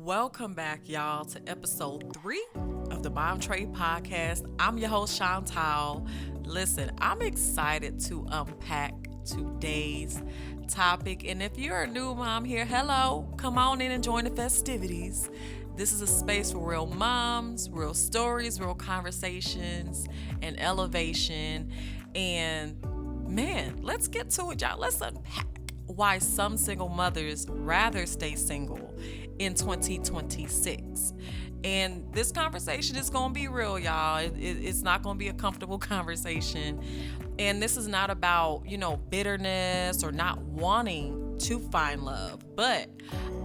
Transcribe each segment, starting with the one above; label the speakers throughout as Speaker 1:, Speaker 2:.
Speaker 1: Welcome back, y'all, to episode 3 of the Mom Trade Podcast. I'm your host, Chantal. Listen, I'm excited to unpack today's topic. And if you're a new mom here, hello, come on in and join the festivities. This is a space for real moms, real stories, real conversations, and elevation. And man, let's get to it, y'all. Let's unpack why some single mothers rather stay single in 2026. And this conversation is going to be real, y'all. It's not going to be a comfortable conversation. And this is not about, bitterness or not wanting to find love. But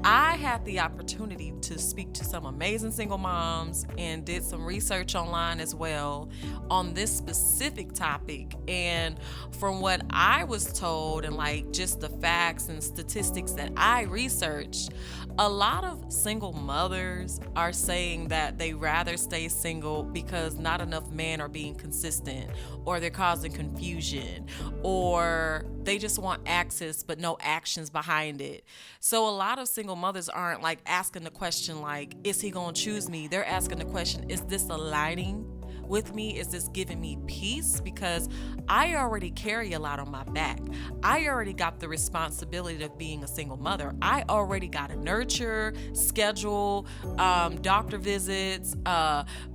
Speaker 1: I had the opportunity to speak to some amazing single moms and did some research online as well on this specific topic. And from what I was told and just the facts and statistics that I researched, a lot of single mothers are saying that they rather stay single because not enough men are being consistent, or they're causing confusion, or they just want access but no actions behind it. So a lot of single mothers aren't asking the question is he gonna choose me? They're asking the question, is this aligning with me? Is this giving me peace? Because I already carry a lot on my back. I already got the responsibility of being a single mother. I already got to nurture, schedule, doctor visits,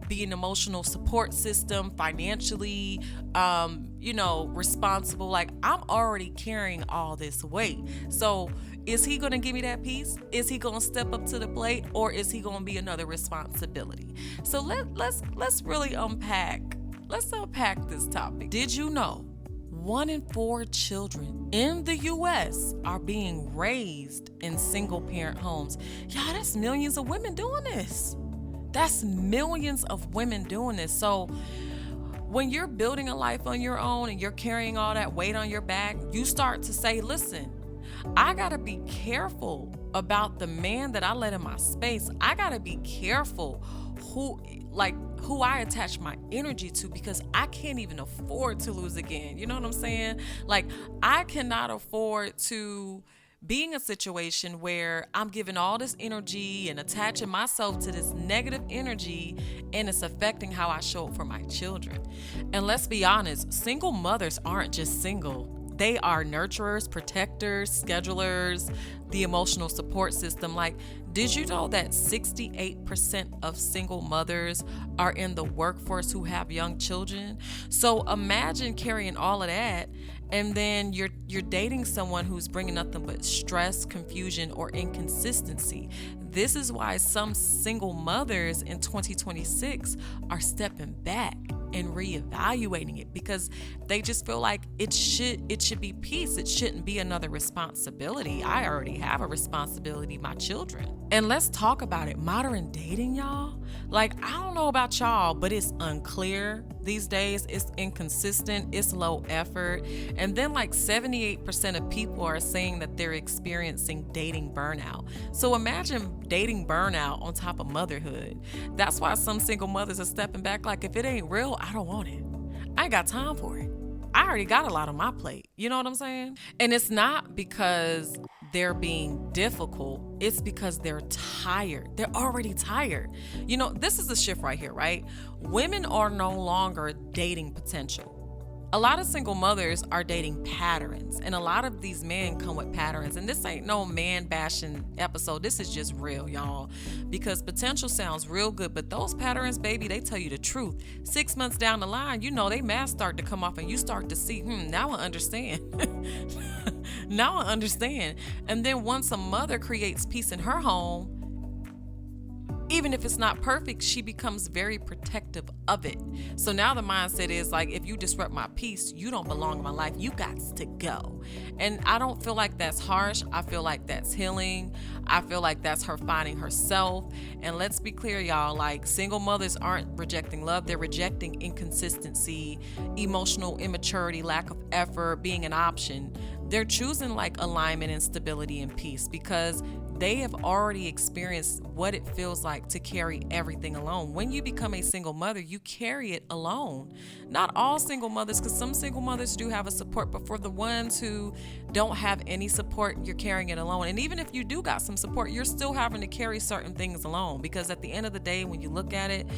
Speaker 1: be an emotional support system, financially, responsible. I'm already carrying all this weight. So is he going to give me that peace? Is he going to step up to the plate, or is he going to be another responsibility? So let's really unpack. Let's unpack this topic. Did you know 1 in 4 children in the U.S. are being raised in single parent homes? Y'all, that's millions of women doing this. That's millions of women doing this. So when you're building a life on your own and you're carrying all that weight on your back, you start to say, listen, I got to be careful about the man that I let in my space. I got to be careful who I attach my energy to, because I can't even afford to lose again. You know what I'm saying? I cannot afford to be in a situation where I'm giving all this energy and attaching myself to this negative energy, and it's affecting how I show up for my children. And let's be honest, single mothers aren't just single. They are nurturers, protectors, schedulers, the emotional support system. Did you know that 68% of single mothers are in the workforce who have young children? So imagine carrying all of that, and then you're dating someone who's bringing nothing but stress, confusion, or inconsistency. This is why some single mothers in 2026 are stepping back and reevaluating it, because they just feel like it should be peace. It shouldn't be another responsibility. I already have a responsibility, my children. And let's talk about it. Modern dating, y'all. I don't know about y'all, but it's unclear these days. It's inconsistent. It's low effort. And then 78% of people are saying that they're experiencing dating burnout. So imagine dating burnout on top of motherhood. That's why some single mothers are stepping back. If it ain't real, I don't want it. I ain't got time for it. I already got a lot on my plate. You know what I'm saying? And it's not because they're being difficult. It's because they're tired. They're already tired. This is the shift right here, right? Women are no longer dating potential. A lot of single mothers are dating patterns, and a lot of these men come with patterns. And this ain't no man bashing episode. This is just real, y'all, because potential sounds real good, but those patterns, baby, they tell you the truth. 6 months down the line, they masks start to come off, and you start to see, now I understand. Now I understand. And then once a mother creates peace in her home, even if it's not perfect, she becomes very protective of it. So now the mindset is if you disrupt my peace, you don't belong in my life. You got to go. And I don't feel like that's harsh. I feel like that's healing. I feel like that's her finding herself. And let's be clear, y'all, single mothers aren't rejecting love. They're rejecting inconsistency, emotional immaturity, lack of effort, being an option. They're choosing alignment and stability and peace, because they have already experienced what it feels like to carry everything alone. When you become a single mother, you carry it alone. Not all single mothers, because some single mothers do have a support, but for the ones who don't have any support, you're carrying it alone. And even if you do got some support, you're still having to carry certain things alone, because at the end of the day, when you look at it,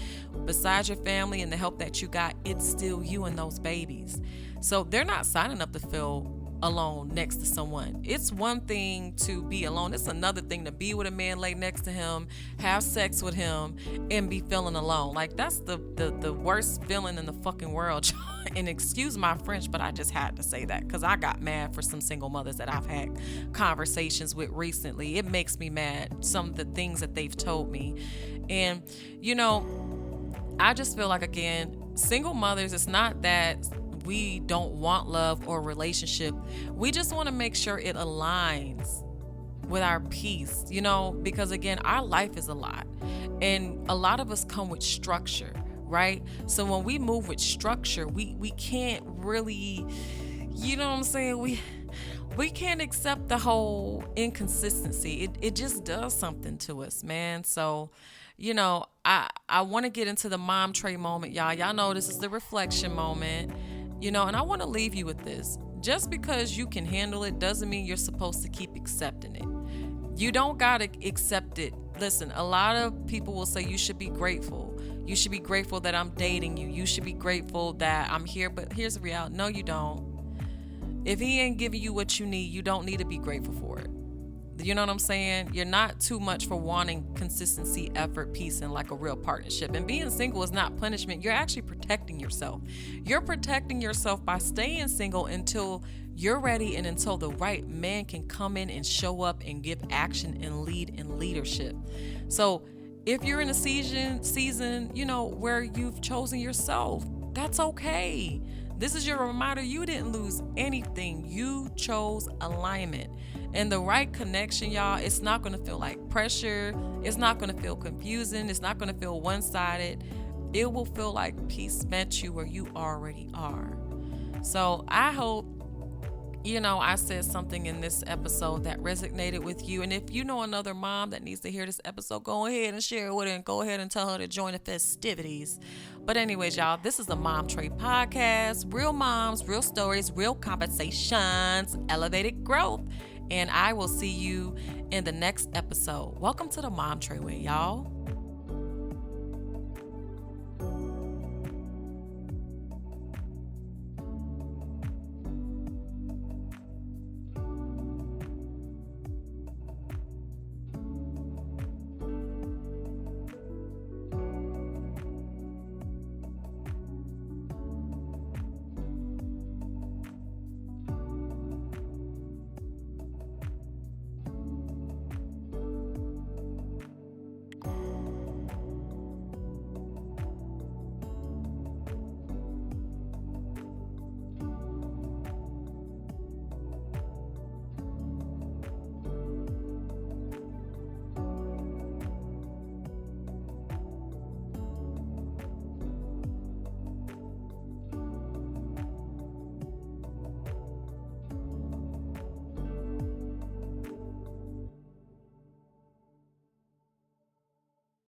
Speaker 1: besides your family and the help that you got, it's still you and those babies. So they're not signing up to feel alone next to someone. It's one thing to be alone. It's another thing to be with a man, lay next to him, have sex with him, and be feeling alone. Like, that's the worst feeling in the fucking world. And excuse my French, but I just had to say that because I got mad for some single mothers that I've had conversations with recently. It makes me mad, some of the things that they've told me. And, I just feel like, again, single mothers, it's not that we don't want love or relationship. We just want to make sure it aligns with our peace, because again, our life is a lot. And a lot of us come with structure, right? So when we move with structure, we can't really, what I'm saying? We can't accept the whole inconsistency. It just does something to us, man. So, I want to get into the mom tray moment, y'all. Y'all know this is the reflection moment. And I want to leave you with this. Just because you can handle it doesn't mean you're supposed to keep accepting it. You don't got to accept it. Listen, a lot of people will say you should be grateful. You should be grateful that I'm dating you. You should be grateful that I'm here. But here's the reality. No, you don't. If he ain't giving you what you need, you don't need to be grateful for it. You know what I'm saying? You're not too much for wanting consistency, effort, peace, and like a real partnership. And being single is not punishment. You're actually protecting yourself. You're protecting yourself by staying single until you're ready and until the right man can come in and show up and give action and lead in leadership. So if you're in a season, where you've chosen yourself, that's okay. This is your reminder you didn't lose anything. You chose alignment. And the right connection, y'all, it's not going to feel like pressure. It's not going to feel confusing. It's not going to feel one-sided. It will feel like peace met you where you already are. So I hope, I said something in this episode that resonated with you. And if you know another mom that needs to hear this episode, go ahead and share it with her and go ahead and tell her to join the festivities. But anyways, y'all, this is the Mom Tray Podcast. Real moms, real stories, real conversations, elevated growth. And I will see you in the next episode. Welcome to the Mom Tray Way, y'all.